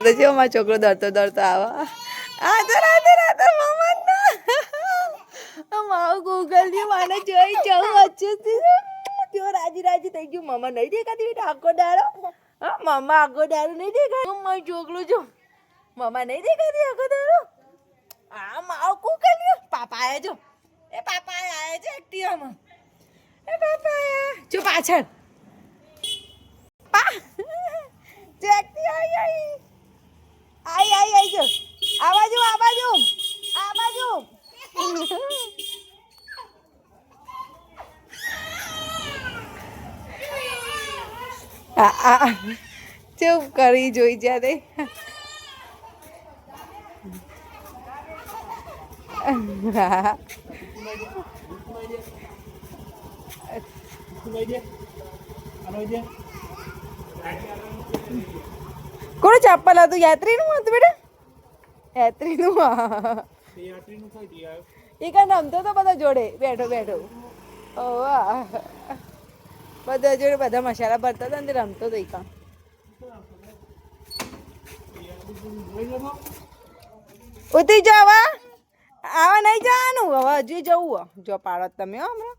તો જો મારો છોકરો દોડતો દોડતો આવા મારું ગૂગલ ની મને જોઈ જવું વચ્ચે તેઓ રાજી રાજી થઈ ગયું. મમ્મા નહીં દેખાતી બેટા આખો દાડો. હા મમ્મા આખો દાડો નહીં દેખાય. મારો છોકરો જો મમ્મા નહીં દેખાતી આખો દાડો. હા મારો ગૂગલ પાપા આયા જો. એ પાપા આયા છે એક્ટિવામાં. એ પાપા આયા જો પાછળ પા જે એક્ટિવ આઈ જો આ બાજુ ચૂપ કરી જોઈ જ્યારે કોણ ચપ્પલ હતું? યાત્રીનું હતું બેટા? યાત્રીનું. એ કાંઈ રમતો તો બધા જોડે બેઠો ઓ બધા જોડે બધા મસાલા ભરતા હતા ને રમતો તો. કાં ઉતરી જાવ આવા નહીં જવાનું હવે હજુ જવું જો પાડો તમે હમણાં